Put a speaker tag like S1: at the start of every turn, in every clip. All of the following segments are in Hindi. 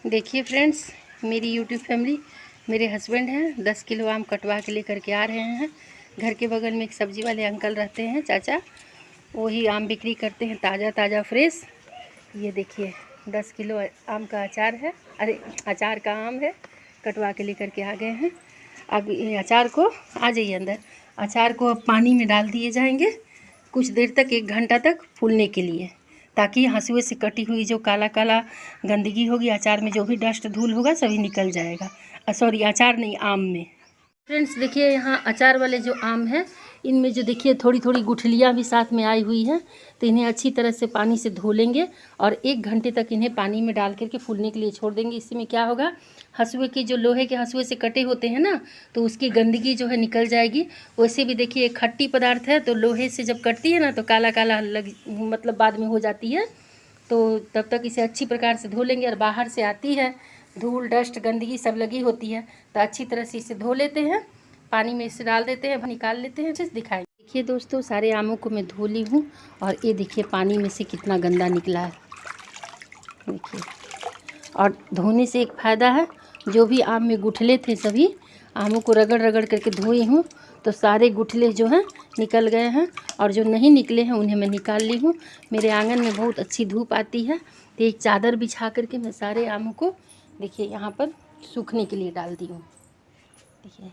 S1: देखिए फ्रेंड्स, मेरी यूट्यूब फैमिली, मेरे हस्बैंड हैं 10 किलो आम कटवा के लेकर के आ रहे हैं। घर के बगल में एक सब्जी वाले अंकल रहते हैं, चाचा, वही आम बिक्री करते हैं, ताज़ा ताज़ा फ्रेश। ये देखिए 10 किलो आम का अचार है, अरे अचार का आम है, कटवा के लेकर के आ गए हैं। अब ये अचार को, आ जाइए अंदर, अचार को अब पानी में डाल दिए जाएंगे कुछ देर तक, 1 घंटा तक फूलने के लिए, ताकि हंसुए से कटी हुई जो काला काला गंदगी होगी, अचार में जो भी डस्ट धूल होगा सभी निकल जाएगा। सॉरी, अचार नहीं, आम में। फ्रेंड्स देखिए, यहाँ अचार वाले जो आम हैं, इनमें जो देखिए थोड़ी थोड़ी गुठलियाँ भी साथ में आई हुई हैं, तो इन्हें अच्छी तरह से पानी से धो लेंगे और 1 घंटे तक इन्हें पानी में डाल करके फूलने के लिए छोड़ देंगे। इसमें क्या होगा, हंसुए की जो लोहे के हंसुए से कटे होते हैं ना, तो उसकी गंदगी जो है निकल जाएगी। वैसे भी देखिए एक खट्टी पदार्थ है, तो लोहे से जब कटती है ना तो काला काला मतलब बाद में हो जाती है। तो तब तक इसे अच्छी प्रकार से धो लेंगे, और बाहर से आती है धूल डस्ट गंदगी सब लगी होती है, तो अच्छी तरह से इसे धो लेते हैं, पानी में इसे डाल देते हैं, निकाल लेते हैं, फिर दिखाएंगे। देखिए दोस्तों, सारे आमों को मैं धो ली हूँ, और ये देखिए पानी में से कितना गंदा निकला है, देखिए। और धोने से एक फ़ायदा है, जो भी आम में गुठले थे सभी आमों को रगड़ रगड़ करके धोई हूँ, तो सारे गुठले जो हैं निकल गए हैं, और जो नहीं निकले हैं उन्हें मैं निकाल ली हूँ। मेरे आंगन में बहुत अच्छी धूप आती है, तो एक चादर बिछा करके मैं सारे आमों को देखिए यहाँ पर सूखने के लिए डाल दी हूँ। देखिए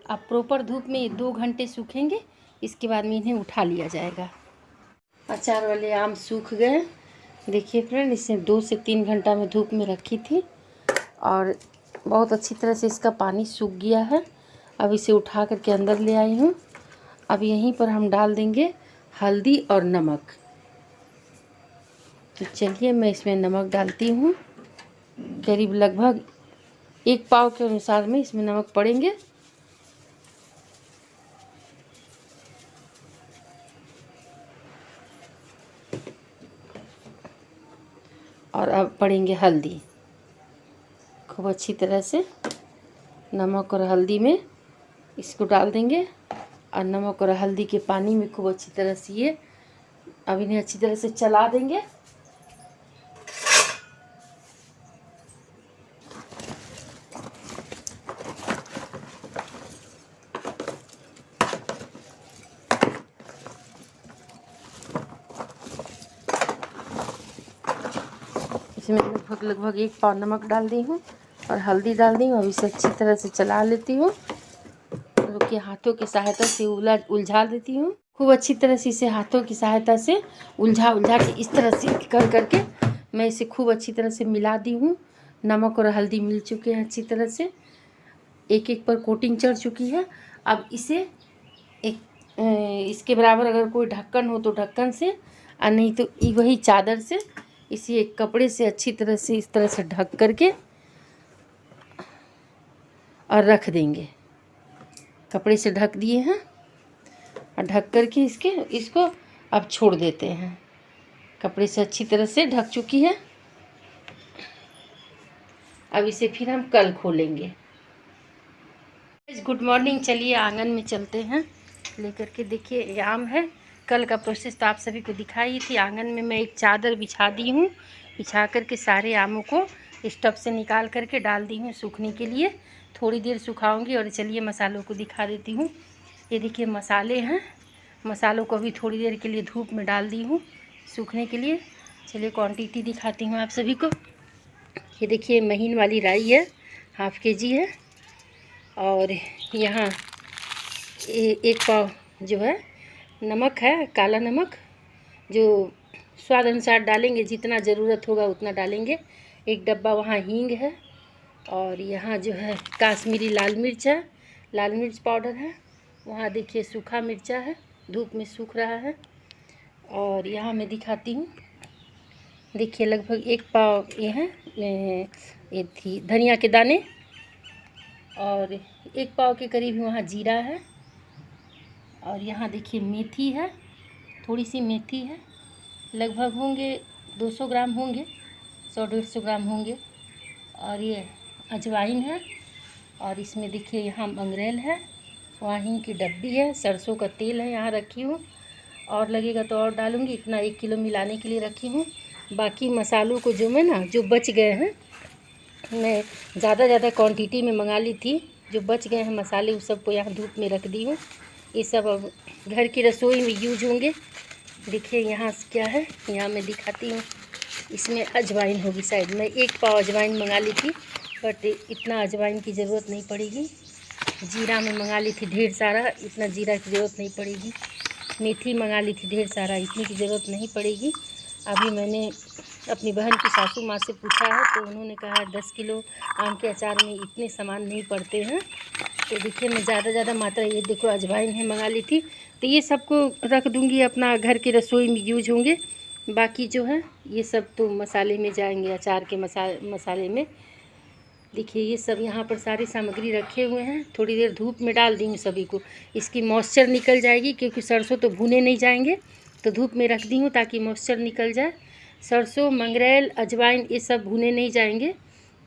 S1: अब प्रॉपर धूप में 2 घंटे सूखेंगे, इसके बाद में इन्हें उठा लिया जाएगा। अचार वाले आम सूख गए। देखिए फ्रेंड, इसे 2 से 3 घंटा में धूप में रखी थी, और बहुत अच्छी तरह से इसका पानी सूख गया है। अब इसे उठा करके अंदर ले आई हूँ। अब यहीं पर हम डाल देंगे हल्दी और नमक। तो चलिए मैं इसमें नमक डालती हूँ, करीब लगभग 1 पाव के अनुसार में इसमें नमक पड़ेंगे। और अब पड़ेंगे हल्दी। खूब अच्छी तरह से नमक और हल्दी में इसको डाल देंगे, और नमक और हल्दी के पानी में खूब अच्छी तरह से ये अब इन्हें अच्छी तरह से चला देंगे। इसमें लगभग 1 पाव नमक डाल दी हूँ और हल्दी डाल दी हूँ। अब इसे अच्छी तरह से चला लेती हूँ, रुकिए हाथों की सहायता से उलझा देती हूँ। खूब अच्छी तरह से इसे हाथों की सहायता से उलझा के इस तरह से कर करके मैं इसे खूब अच्छी तरह से मिला दी हूँ। नमक और हल्दी मिल चुके हैं अच्छी तरह से, एक एक पर कोटिंग चढ़ चुकी है। अब इसे इसके बराबर अगर कोई ढक्कन हो तो ढक्कन से, और नहीं तो वही चादर से इसे एक कपड़े से अच्छी तरह से इस तरह से ढक करके और रख देंगे। कपड़े से ढक दिए हैं, और ढक करके इसको अब छोड़ देते हैं। कपड़े से अच्छी तरह से ढक चुकी है। अब इसे फिर हम कल खोलेंगे। गुड मॉर्निंग, चलिए आंगन में चलते हैं लेकर के। देखिए ये आम है, कल का प्रोसेस तो आप सभी को दिखाई थी। आंगन में मैं एक चादर बिछा दी हूँ, बिछा करके सारे आमों को इस टब से निकाल करके डाल दी हूँ सूखने के लिए। थोड़ी देर सुखाऊंगी, और चलिए मसालों को दिखा देती हूँ। ये देखिए मसाले हैं, मसालों को भी थोड़ी देर के लिए धूप में डाल दी हूँ सूखने के लिए। चलिए क्वांटिटी दिखाती हूँ आप सभी को। ये देखिए महीन वाली राई है, ½ kg है, और यहाँ 1 पाव जो है नमक है, काला नमक, जो स्वाद अनुसार डालेंगे, जितना ज़रूरत होगा उतना डालेंगे। 1 डब्बा वहाँ हींग है, और यहाँ जो है काश्मीरी लाल मिर्च है, लाल मिर्च पाउडर है। वहाँ देखिए सूखा मिर्चा है, धूप में सूख रहा है। और यहाँ मैं दिखाती हूँ, देखिए लगभग 1 पाव ये है, ये थी धनिया के दाने, और 1 पाव के करीब वहाँ जीरा है। और यहाँ देखिए मेथी है, थोड़ी सी मेथी है, लगभग होंगे 200 ग्राम होंगे, 100-150 ग्राम होंगे। और ये अजवाइन है, और इसमें देखिए यहाँ मंगरेल है, वहाँ हींग की डब्बी है, सरसों का तेल है यहाँ रखी हूँ, और लगेगा तो और डालूँगी। इतना 1 किलो मिलाने के लिए रखी हूँ। बाकी मसालों को जो मैं जो बच गए हैं मैं ज़्यादा क्वांटिटी में मंगा ली थी। जो बच गए हैं मसाले उस सबको यहाँ धूप में रख दी हूँ। ये सब अब घर की रसोई में यूज होंगे। देखिए यहाँ क्या है, यहाँ मैं दिखाती हूँ। इसमें अजवाइन होगी शायद। मैं 1 पाव अजवाइन मंगा ली थी, बट इतना अजवाइन की ज़रूरत नहीं पड़ेगी। जीरा मैं मंगा ली थी ढेर सारा, इतना जीरा की ज़रूरत नहीं पड़ेगी। मेथी मंगा ली थी ढेर सारा, इतनी की ज़रूरत नहीं पड़ेगी। अभी मैंने अपनी बहन की सासू माँ से पूछा है तो उन्होंने कहा 10 किलो आम के अचार में इतने सामान नहीं पड़ते हैं। तो देखिए मैं ज़्यादा मात्रा, ये देखो अजवाइन है मंगा ली थी, तो ये सबको रख दूँगी, अपना घर की रसोई में यूज होंगे। बाकी जो है ये सब तो मसाले में जाएंगे, अचार के मसाले में। देखिए ये सब यहाँ पर सारी सामग्री रखे हुए हैं। थोड़ी देर धूप में डाल दी हूँ सभी को, इसकी मॉइस्चर निकल जाएगी, क्योंकि सरसों तो भुने नहीं जाएंगे, तो धूप में रख दी हूँ ताकि मॉइस्चर निकल जाए। सरसों, मंगरेल, अजवाइन ये सब भुने नहीं जाएंगे,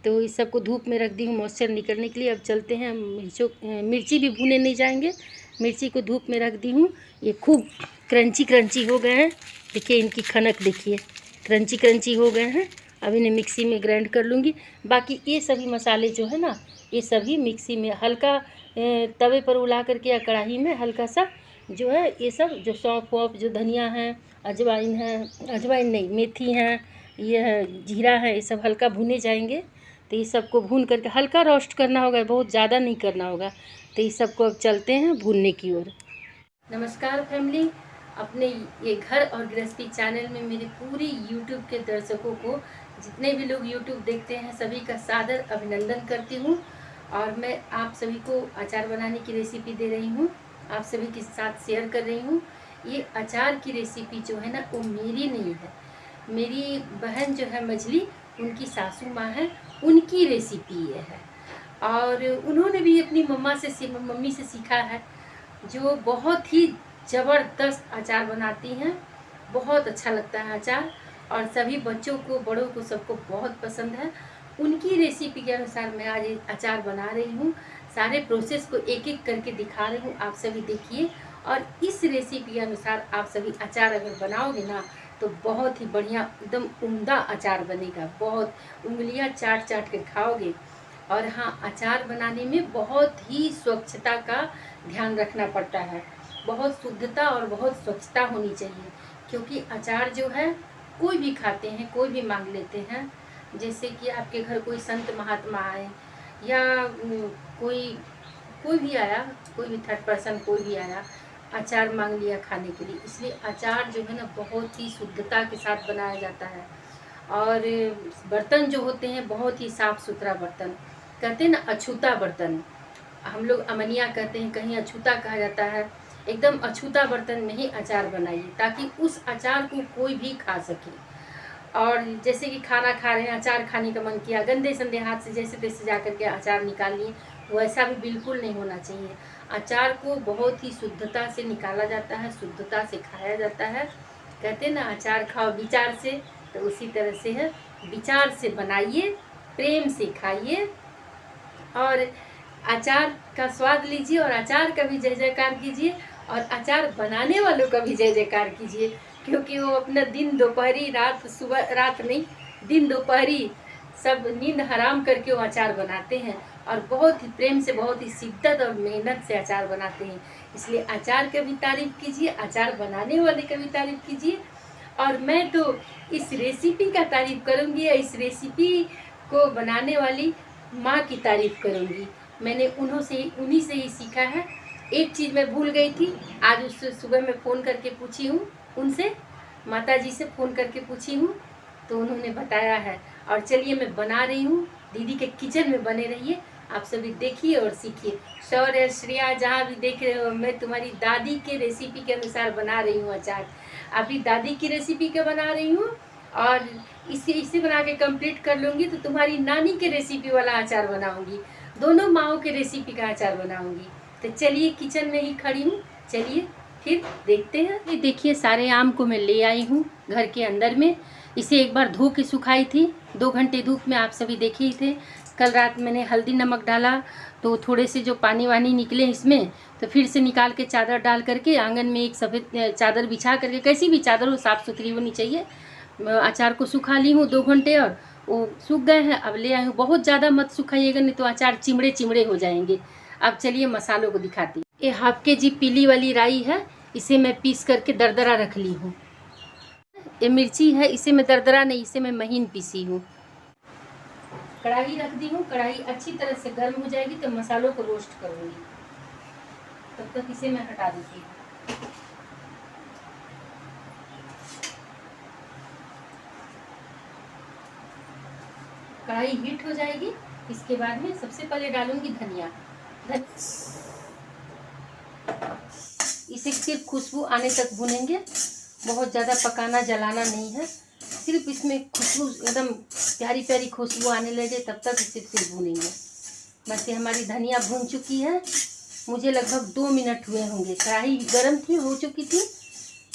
S1: तो इस सब को धूप में रख दी हूँ मॉइस्चर निकलने के लिए। अब चलते हैं। मिर्ची भी भुने नहीं जाएंगे, मिर्ची को धूप में रख दी हूँ। ये खूब क्रंची हो गए हैं। देखिए इनकी खनक देखिए, क्रंची हो गए हैं। अब इन्हें मिक्सी में ग्राइंड कर लूँगी। बाकी ये सभी मसाले जो है ना, ये सभी मिक्सी में हल्का तवे पर उला करके या कढ़ाई में हल्का सा जो है, ये सब जो सौंफ वौफ, जो धनिया है, अजवाइन है, अजवाइन नहीं मेथी है, ये है जीरा है, ये सब हल्का भुने जाएंगे। तो ये सबको भून करके हल्का रोस्ट करना होगा, बहुत ज़्यादा नहीं करना होगा। तो ये सबको अब चलते हैं भूनने की ओर। नमस्कार फैमिली, अपने ये घर और गृहस्थी चैनल में मेरे पूरे यूट्यूब के दर्शकों को, जितने भी लोग यूट्यूब देखते हैं, सभी का सादर अभिनंदन करती हूँ। और मैं आप सभी को अचार बनाने की रेसिपी दे रही हूँ, आप सभी के साथ शेयर कर रही हूँ। ये अचार की रेसिपी जो है ना, वो मेरी नहीं है, मेरी बहन जो है मझली, उनकी सासू माँ है, उनकी रेसिपी ये है। और उन्होंने भी अपनी मम्मी से सीखा है, जो बहुत ही ज़बरदस्त अचार बनाती हैं। बहुत अच्छा लगता है अचार, और सभी बच्चों को, बड़ों को, सबको बहुत पसंद है। उनकी रेसिपी के अनुसार मैं आज अचार बना रही हूँ। सारे प्रोसेस को एक एक करके दिखा रही हूँ, आप सभी देखिए। और इस रेसिपी के अनुसार आप सभी अचार अगर बनाओगे ना, तो बहुत ही बढ़िया, एकदम उम्दा अचार बनेगा। बहुत उंगलियां चाट के खाओगे। और हाँ, अचार बनाने में बहुत ही स्वच्छता का ध्यान रखना पड़ता है, बहुत शुद्धता और बहुत स्वच्छता होनी चाहिए। क्योंकि अचार जो है कोई भी खाते हैं, कोई भी मांग लेते हैं। जैसे कि आपके घर कोई संत महात्मा आए, या कोई भी आया, कोई भी थर्ड पर्सन कोई भी आया, अचार मांग लिया खाने के लिए। इसलिए अचार जो है ना, बहुत ही शुद्धता के साथ बनाया जाता है। और बर्तन जो होते हैं, बहुत ही साफ़ सुथरा बर्तन, कहते हैं ना अछूता बर्तन, हम लोग अमनिया कहते हैं, कहीं अछूता कहा जाता है। एकदम अछूता बर्तन में ही अचार बनाइए, ताकि उस अचार को कोई भी खा सके। और जैसे कि खाना खा रहे हैं, अचार खाने का मन किया, गंदे संदे हाथ से जैसे तैसे जा करके अचार निकाल लिए, वैसा भी बिल्कुल नहीं होना चाहिए। अचार को बहुत ही शुद्धता से निकाला जाता है, शुद्धता से खाया जाता है। कहते हैं ना, अचार खाओ विचार से, तो उसी तरह से है, विचार से बनाइए, प्रेम से खाइए, और अचार का स्वाद लीजिए, और अचार का भी जय जयकार कीजिए, और अचार बनाने वालों का भी जय जयकार कीजिए। क्योंकि वो अपना दिन दोपहरी, रात सुबह, रात नहीं, दिन दोपहरी सब नींद हराम करके वो अचार बनाते हैं, और बहुत ही प्रेम से, बहुत ही शिद्दत और मेहनत से अचार बनाते हैं। इसलिए अचार का भी तारीफ़ कीजिए, अचार बनाने वाले का भी तारीफ़ कीजिए। और मैं तो इस रेसिपी का तारीफ़ करूँगी, या इस रेसिपी को बनाने वाली माँ की तारीफ़ करूँगी। मैंने उन्हीं से ही सीखा है। एक चीज़ मैं भूल गई थी, आज उससे सुबह मैं फ़ोन करके पूछी हूँ, उनसे, माता जी से फ़ोन करके पूछी हूँ, तो उन्होंने बताया है। और चलिए मैं बना रही हूँ, दीदी के किचन में बने रहिए, आप सभी देखिए और सीखिए। शौर्य, श्रेया, जहाँ भी देख रहे हो, मैं तुम्हारी दादी के रेसिपी के अनुसार बना रही हूँ अचार। अभी दादी की रेसिपी का बना रही हूँ, और इसे बना के कंप्लीट कर लूँगी तो तुम्हारी नानी के रेसिपी वाला अचार बनाऊँगी, दोनों माओं के रेसिपी का अचार बनाऊँगी। तो चलिए, किचन में ही खड़ी हूँ, चलिए फिर देखते हैं। ये देखिए, सारे आम को मैं ले आई हूँ घर के अंदर में। इसे एक बार धो के सुखाई थी, 2 घंटे धूप में, आप सभी देखे ही थे। कल रात मैंने हल्दी नमक डाला, तो थोड़े से जो पानी वानी निकले इसमें, तो फिर से निकाल के चादर डाल करके आंगन में एक सफ़ेद चादर बिछा करके, कैसी भी चादर हो, साफ़ सुथरी होनी चाहिए, अचार को सुखा ली हूँ 2 घंटे। और वो सूख गए हैं, अब ले आई हूँ। बहुत ज़्यादा मत सुखाइएगा, नहीं तो अचार चिमड़े चिमड़े हो जाएंगे। अब चलिए मसालों को दिखाती हूँ। ये हाफ के-जी पीली वाली राई है, इसे मैं पीस करके दरदरा रख ली हूँ। ये मिर्ची है, इसे मैं दरदरा नहीं, इसे मैं महीन पीसी हूँ। कढ़ाई रख दी हूँ, कढ़ाई अच्छी तरह से गर्म हो जाएगी तो मसालों को रोस्ट करूँगी। तब तक इसे मैं हटा देती हूँ। कढ़ाई हीट हो जाएगी, इसके बाद में सबसे पहले डालूंगी धनिया। इसे सिर्फ खुशबू आने तक भूनेंगे, बहुत ज़्यादा पकाना जलाना नहीं है। सिर्फ इसमें खुशबू एकदम प्यारी प्यारी खुशबू आने लगे तब तक इसे सिर्फ भूनेंगे। बस ये हमारी धनिया भून चुकी है, मुझे लगभग 2 मिनट हुए होंगे। कढ़ाई गर्म थी, हो चुकी थी,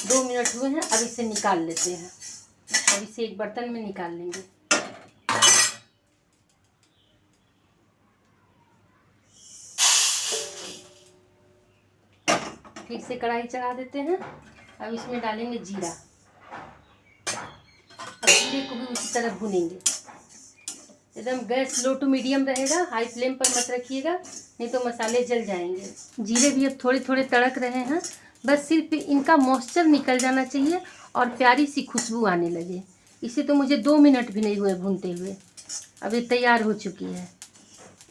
S1: 2 मिनट हुए हैं। अब इसे निकाल लेते हैं। अब इसे एक बर्तन में निकाल लेंगे। फिर से कढ़ाई चढ़ा देते हैं। अब इसमें डालेंगे जीरा। अब जीरे को भी उसी तरह भूनेंगे। एकदम गैस लो टू मीडियम रहेगा, हाई फ्लेम पर मत रखिएगा, नहीं तो मसाले जल जाएंगे। जीरे भी अब थोड़े थोड़े तड़क रहे हैं, बस सिर्फ इनका मॉइस्चर निकल जाना चाहिए और प्यारी सी खुशबू आने लगे। इसे तो मुझे 2 मिनट भी नहीं हुए भूनते हुए। अब ये तैयार हो चुकी है,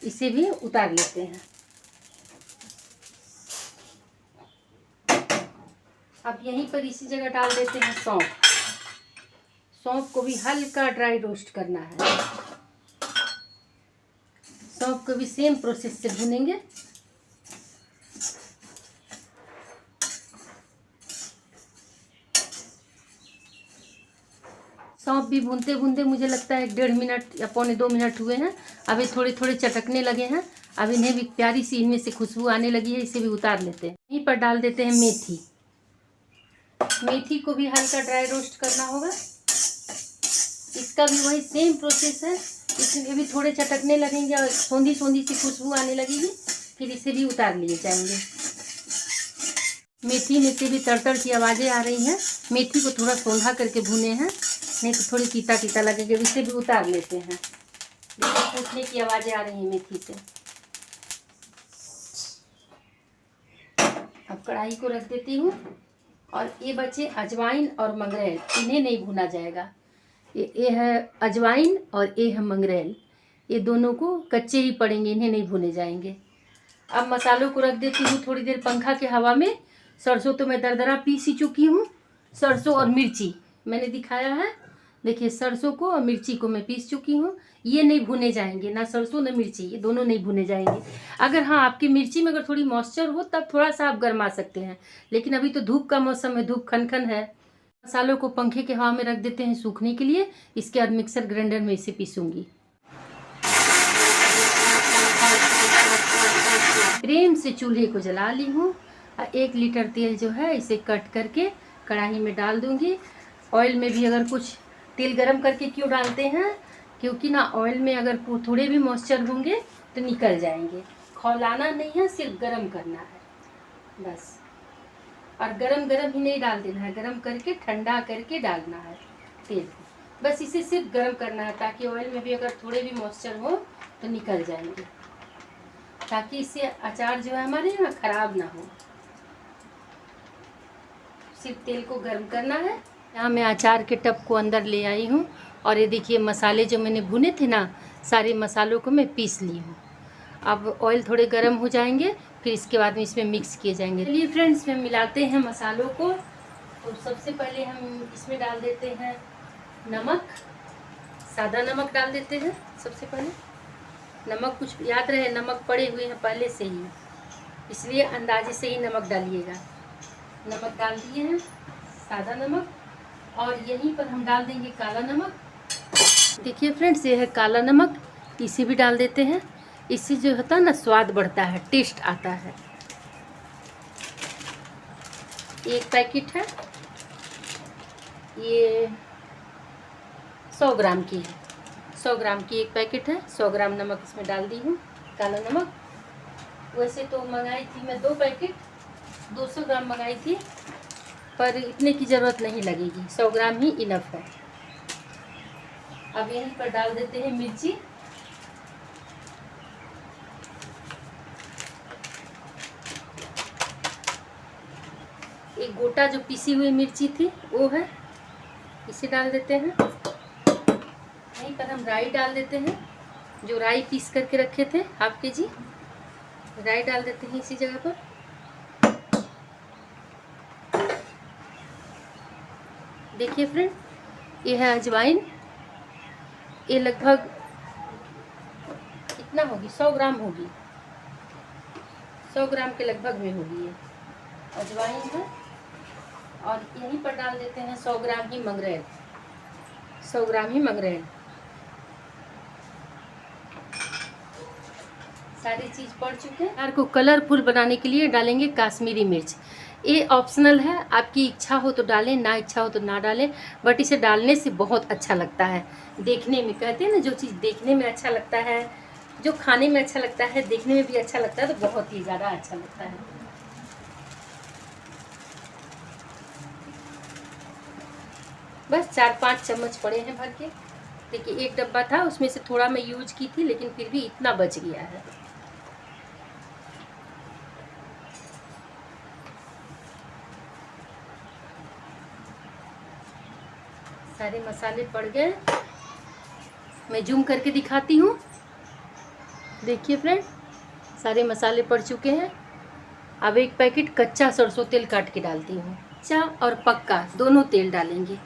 S1: इसे भी उतार लेते हैं। अब यहीं पर इसी जगह डाल देते हैं सौंफ। सौंफ को भी हल्का ड्राई रोस्ट करना है। सौंफ को भी सेम प्रोसेस से भूनेंगे। सौंफ भी भूनते भूनते मुझे लगता है 1.5 मिनट या 1.25 मिनट हुए हैं। अब ये थोड़े थोड़े चटकने लगे हैं। अब इन्हें भी प्यारी सी इनमें से खुशबू आने लगी है, इसे भी उतार लेते हैं। यहीं पर डाल देते हैं मेथी। मेथी को भी हल्का ड्राई रोस्ट करना होगा। इसका भी वही सेम प्रोसेस है, इसमें भी थोड़े चटकने लगेंगे और सौंधी सौंधी सी खुशबू आने लगेगी, फिर इसे भी उतार लिए जाएंगे। मेथी में से भी तड़तड़ की आवाज़ें आ रही हैं। मेथी को थोड़ा सौंधा करके भुने हैं, नहीं तो थोड़ी तीता तीता लगेगा। इसे भी उतार लेते हैं। देखिए फूटने की आवाज़ें आ रही हैं मेथी से। अब कढ़ाई को रख देती हूँ और ये बचे अजवाइन और मंगरेल, इन्हें नहीं भुना जाएगा। ये है अजवाइन और ये है मंगरेल, ये दोनों को कच्चे ही पड़ेंगे, इन्हें नहीं भुने जाएंगे। अब मसालों को रख देती हूँ थोड़ी देर पंखा के हवा में। सरसों तो मैं दरदरा पीस ही चुकी हूँ। सरसों और मिर्ची मैंने दिखाया है, देखिए सरसों को और मिर्ची को मैं पीस चुकी हूँ। ये नहीं भुने जाएंगे, ना सरसों ना मिर्ची, ये दोनों नहीं भुने जाएंगे। अगर हाँ आपकी मिर्ची में अगर थोड़ी मॉइस्चर हो तब थोड़ा सा आप गरमा सकते हैं, लेकिन अभी तो धूप का मौसम है, धूप खनखन है। मसालों को पंखे के हवा में रख देते हैं सूखने के लिए। इसके बाद मिक्सर ग्राइंडर में इसे पीसूंगी। प्रेम से चूल्हे को जला ली हूँ और 1 लीटर तेल जो है इसे कट करके कढ़ाई में डाल दूंगी। ऑयल में भी अगर कुछ तेल गरम करके क्यों डालते हैं, क्योंकि ना ऑयल में अगर थोड़े भी मॉइस्चर होंगे तो निकल जाएंगे। खौलाना नहीं है, सिर्फ गरम करना है बस। और गरम गरम ही नहीं डाल देना है, गरम करके ठंडा करके डालना है तेल को। बस इसे सिर्फ गरम करना है ताकि ऑयल में भी अगर थोड़े भी मॉइस्चर हो तो निकल जाएंगे, ताकि इससे अचार जो है हमारे ना खराब ना हो। सिर्फ तेल को गर्म करना है। यहाँ मैं अचार के टब को अंदर ले आई हूँ और ये देखिए मसाले जो मैंने भुने थे ना, सारे मसालों को मैं पीस ली हूँ। अब ऑयल थोड़े गर्म हो जाएंगे, फिर इसके बाद में इसमें मिक्स किए जाएंगे। चलिए फ्रेंड्स, इसमें मिलाते हैं मसालों को। तो सबसे पहले हम इसमें डाल देते हैं नमक। सादा नमक डाल देते हैं सबसे पहले। नमक कुछ याद रहे, नमक पड़े हुए हैं पहले से ही, इसलिए अंदाजे से ही नमक डालिएगा। नमक डाल दिए हैं, सादा नमक, और यहीं पर हम डाल देंगे काला नमक। देखिए फ्रेंड्स, ये है काला नमक, इसे भी डाल देते हैं। इससे जो होता है ना स्वाद बढ़ता है, टेस्ट आता है। 1 पैकेट है, ये 100 ग्राम की है। 100 ग्राम की 1 पैकेट है। 100 ग्राम नमक इसमें डाल दी हूँ, काला नमक। वैसे तो मंगाई थी मैं 2 पैकेट, 200 ग्राम मंगाई थी, पर इतने की ज़रूरत नहीं लगेगी, 100 ग्राम ही इनफ है। अब यहीं पर डाल देते हैं मिर्ची। एक गोटा जो पिसी हुई मिर्ची थी वो है, इसे डाल देते हैं। यहीं पर हम राई डाल देते हैं, जो राई पीस करके रखे थे हाफ के जी, राई डाल देते हैं इसी जगह पर। देखिए फ्रेंड, ये है अजवाइन। ये लगभग कितना होगी, 100 ग्राम होगी, 100 ग्राम के लगभग में होगी ये अजवाइन है। और यहीं पर डाल देते हैं 100 ग्राम ही मंगरेल, 100 ग्राम ही मंगरेल। सारी चीज़ पड़ चुके हैं। अचार को कलरफुल बनाने के लिए डालेंगे काश्मीरी मिर्च। ये ऑप्शनल है, आपकी इच्छा हो तो डालें, ना इच्छा हो तो ना डालें, बट इसे डालने से बहुत अच्छा लगता है देखने में। कहते हैं ना, जो चीज़ देखने में अच्छा लगता है, जो खाने में अच्छा लगता है, देखने में भी अच्छा लगता है, तो बहुत ही ज़्यादा अच्छा लगता है। बस 4-5 चम्मच पड़े हैं भर के। देखिए, एक डब्बा था, उसमें से थोड़ा मैं यूज की थी, लेकिन फिर भी इतना बच गया है। सारे मसाले पड़ गए, मैं जूम करके दिखाती हूँ। देखिए फ्रेंड, सारे मसाले पड़ चुके हैं। अब एक पैकेट कच्चा सरसों तेल काट के डालती हूँ। कच्चा और पक्का दोनों तेल डालेंगे।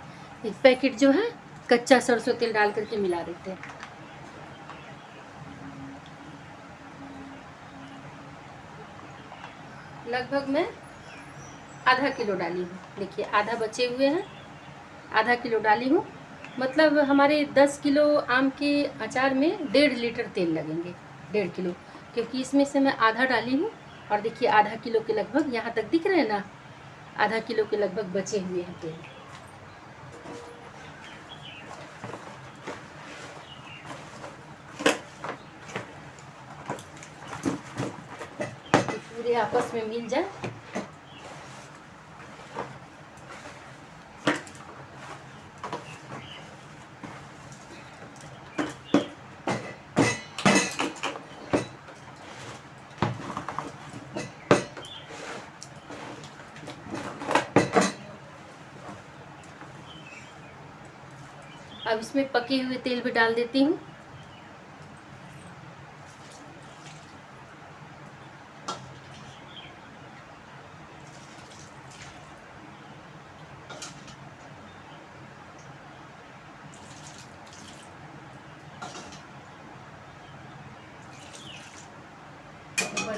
S1: एक पैकेट जो है कच्चा सरसों तेल डाल करके मिला देते हैं। लगभग मैं आधा किलो डाली हूँ। देखिए, आधा बचे हुए हैं, आधा किलो डाली हूँ। मतलब हमारे 10 किलो आम के अचार में 1.5 लीटर तेल लगेंगे, 1.5 किलो, क्योंकि इसमें से मैं आधा डाली हूँ। और देखिए, आधा किलो के लगभग, यहाँ तक दिख रहे हैं ना, आधा किलो के लगभग बचे हुए हैं तेल। तो पूरे आपस में मिल जाए। अब इसमें पके हुए तेल भी डाल देती हूँ।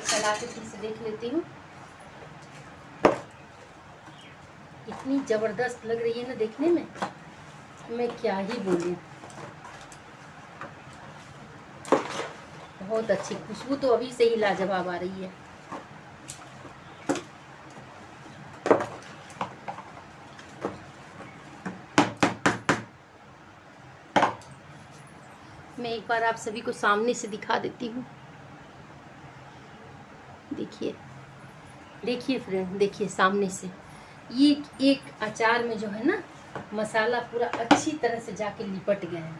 S1: चला के फिर से देख लेती हूँ। इतनी जबरदस्त लग रही है ना देखने में, मैं क्या ही बोलूं। बहुत अच्छी खुशबू तो अभी से ही लाजवाब आ रही है। मैं एक बार आप सभी को सामने से दिखा देती हूँ। देखिए, देखिए फ्रेंड, देखिए सामने से ये एक अचार में जो है ना, मसाला पूरा अच्छी तरह से जाके लिपट गया है।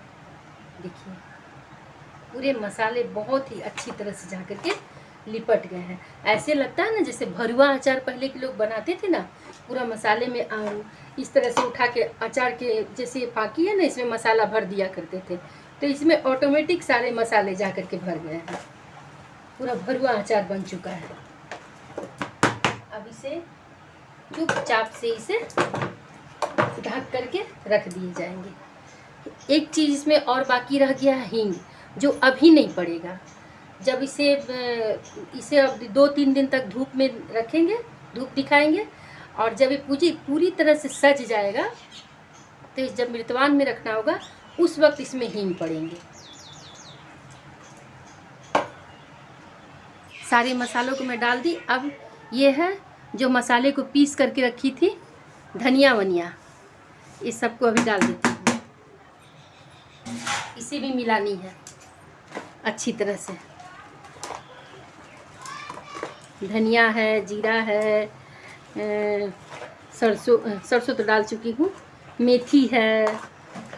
S1: देखिए, पूरे मसाले बहुत ही अच्छी तरह से जाकर के लिपट गए हैं। ऐसे लगता है ना जैसे भरुआ अचार पहले के लोग बनाते थे ना, पूरा मसाले में इस तरह से उठा के अचार के जैसे फाकी है ना, इसमें मसाला भर दिया करते थे, तो इसमें ऑटोमेटिक सारे मसाले जा कर के भर गए हैं। पूरा भरुआ अचार बन चुका है। अब इसे चुपचाप से इसे ढक करके रख दिए जाएंगे। एक चीज़ इसमें और बाकी रह गया है, हींग, जो अभी नहीं पड़ेगा। जब इसे अब 2-3 दिन तक धूप में रखेंगे, धूप दिखाएंगे, और जब ये पूरी तरह से सज जाएगा, तो जब मृतवान में रखना होगा उस वक्त इसमें हींग पड़ेंगे। सारे मसालों को मैं डाल दी। अब ये है जो मसाले को पीस करके रखी थी, धनिया वनिया, इस सबको अभी डाल देती हूँ। इसे भी मिलानी है अच्छी तरह से। धनिया है, जीरा है, सरसों तो डाल चुकी हूँ, मेथी है,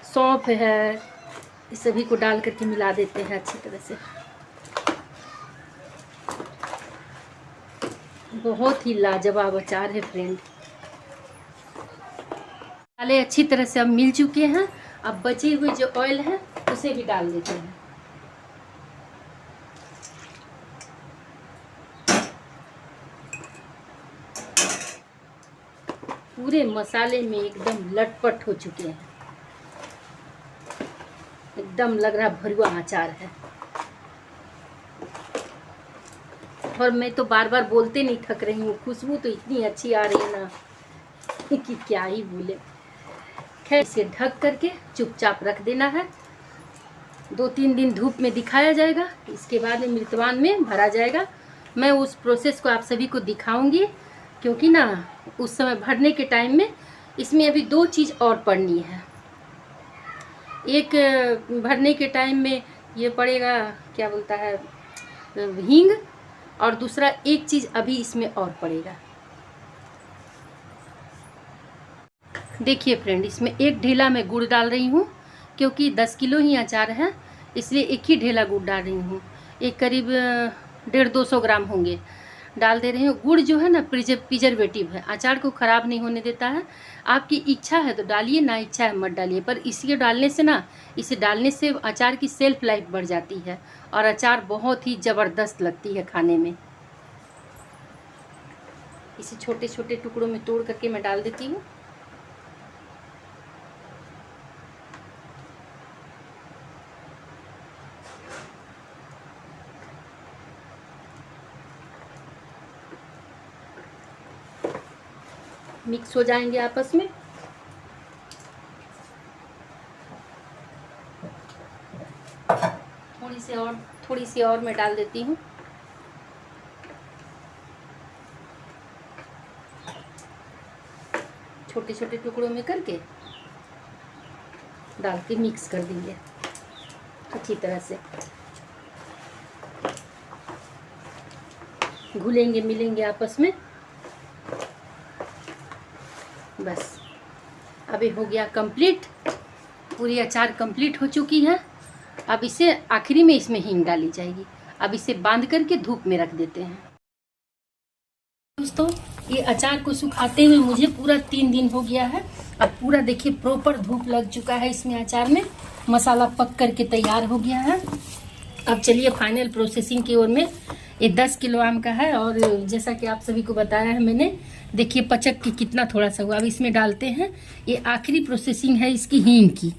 S1: सौंफ है, इस सभी को डाल करके मिला देते हैं अच्छी तरह से। बहुत ही लाजवाब अचार है फ्रेंड। मसाले अच्छी तरह से अब मिल चुके हैं। अब बचे हुए जो ऑयल है उसे भी डाल देते हैं। पूरे मसाले में एकदम लटपट हो चुके हैं। एकदम लग रहा भरुआ अचार है। और मैं तो बार बार बोलते नहीं थक रही हूँ, खुशबू तो इतनी अच्छी आ रही है ना कि क्या ही बोले। खैर, इसे ढक करके चुपचाप रख देना है। 2-3 दिन धूप में दिखाया जाएगा, इसके बाद में मृतवान में भरा जाएगा। मैं उस प्रोसेस को आप सभी को दिखाऊंगी, क्योंकि ना उस समय भरने के टाइम में इसमें अभी 2 चीज़ और पड़नी है। एक, भरने के टाइम में ये पड़ेगा, क्या बोलता है, हींग, और दूसरा एक चीज़ अभी इसमें और पड़ेगा। देखिए फ्रेंड, इसमें 1 ढेला मैं गुड़ डाल रही हूँ, क्योंकि 10 किलो ही अचार है, इसलिए 1 ही ढेला गुड़ डाल रही हूँ। एक करीब 150-200 ग्राम होंगे डाल दे रही हूँ। गुड़ जो है ना प्रिजर्वेटिव है, अचार को ख़राब नहीं होने देता है। आपकी इच्छा है तो डालिए, ना इच्छा है मत डालिए। पर इसे डालने से ना, इसे डालने से अचार की सेल्फ लाइफ बढ़ जाती है और अचार बहुत ही ज़बरदस्त लगती है खाने में। इसे छोटे छोटे टुकड़ों में तोड़ करके मैं डाल देती हूँ। मिक्स हो जाएंगे आपस में। थोड़ी सी और मैं डाल देती हूँ। छोटे छोटे टुकड़ों में करके डाल के मिक्स कर देंगे अच्छी तरह से। घुलेंगे मिलेंगे आपस में। बस अभी हो गया कंप्लीट, पूरी अचार कंप्लीट हो चुकी है। अब इसे आखिरी में इसमें हींग डाली जाएगी। अब इसे बांध करके धूप में रख देते हैं। दोस्तों, ये अचार को सुखाते हुए मुझे पूरा 3 दिन हो गया है। अब पूरा देखिए प्रॉपर धूप लग चुका है इसमें अचार में। मसाला पक करके तैयार हो गया है। अब चलिए फाइनल प्रोसेसिंग की ओर में। ये 10 किलो आम का है और जैसा कि आप सभी को बताया है मैंने, देखिए पचक के कितना थोड़ा सा हुआ। अब इसमें डालते हैं, ये आखिरी प्रोसेसिंग है इसकी हींग की।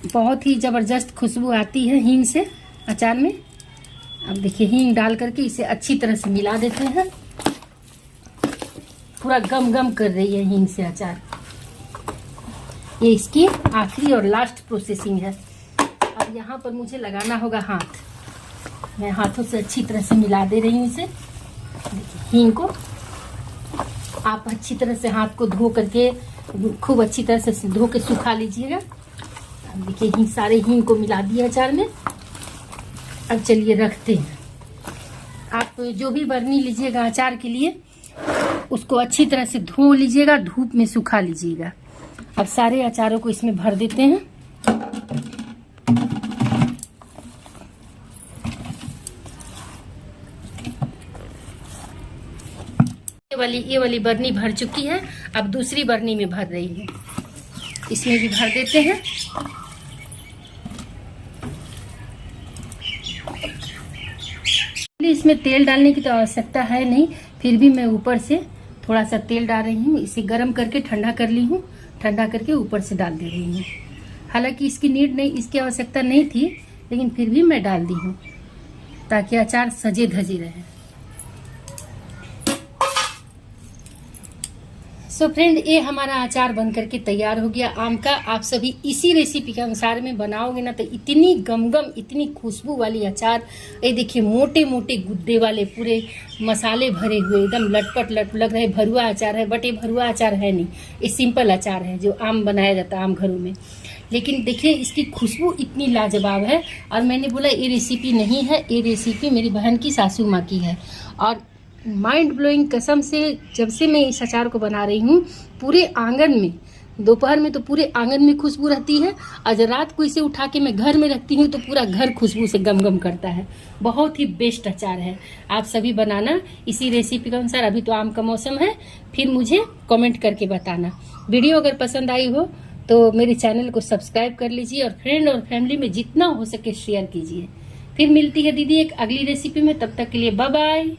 S1: बहुत ही ज़बरदस्त खुशबू आती है हींग से अचार में। अब देखिए हींग डाल करके इसे अच्छी तरह से मिला देते हैं। पूरा गम गम कर रही है हींग से अचार। ये इसकी आखिरी और लास्ट प्रोसेसिंग है। अब यहाँ पर मुझे लगाना होगा हाथ। मैं हाथों से अच्छी तरह से मिला दे रही हूँ इसे। देखिए हींग को आप अच्छी तरह से हाथ को धो करके खूब अच्छी तरह से धो के सुखा लीजिएगा। देखिए हींग, सारे हींग को मिला दिया अचार में। अब चलिए रखते हैं। आप जो भी बरनी लीजिएगा अचार के लिए, उसको अच्छी तरह से धो लीजिएगा, धूप में सुखा लीजिएगा। अब सारे अचारों को इसमें भर देते हैं। ये वाली बरनी भर चुकी है। अब दूसरी बरनी में भर रही हूँ, इसमें भी भर देते हैं। इसमें तेल डालने की तो आवश्यकता है नहीं, फिर भी मैं ऊपर से थोड़ा सा तेल डाल रही हूँ। इसे गर्म करके ठंडा कर ली हूँ, ठंडा करके ऊपर से डाल दे रही हूँ। हालांकि इसकी नीड नहीं, इसकी आवश्यकता नहीं थी, लेकिन फिर भी मैं डाल दी हूँ ताकि अचार सजे धजे रहे। सो फ्रेंड, ये हमारा अचार बन करके तैयार हो गया आम का। आप सभी इसी रेसिपी के अनुसार में बनाओगे ना तो इतनी गमगम, इतनी खुशबू वाली अचार। ये देखिए मोटे मोटे गुद्दे वाले, पूरे मसाले भरे हुए, एकदम लटपट लग रहे भरुआ अचार है। बट ये भरुआ अचार है नहीं, ये सिंपल अचार है जो आम बनाया जाता है आम घरों में। लेकिन देखिए इसकी खुशबू इतनी लाजवाब है। और मैंने बोला ये रेसिपी नहीं है, ये रेसिपी मेरी बहन की सासू माँ की है। और माइंड ब्लोइंग कसम से, जब से मैं इस अचार को बना रही हूँ, पूरे आंगन में दोपहर में तो पूरे आंगन में खुशबू रहती है, आज रात को इसे उठा के मैं घर में रखती हूँ तो पूरा घर खुशबू से गम गम करता है। बहुत ही बेस्ट अचार है, आप सभी बनाना इसी रेसिपी के अनुसार। अभी तो आम का मौसम है, फिर मुझे कमेंट करके बताना। वीडियो अगर पसंद आई हो तो मेरे चैनल को सब्सक्राइब कर लीजिए और फ्रेंड और फैमिली में जितना हो सके शेयर कीजिए। फिर मिलती है दीदी एक अगली रेसिपी में, तब तक के लिए बाय बाय।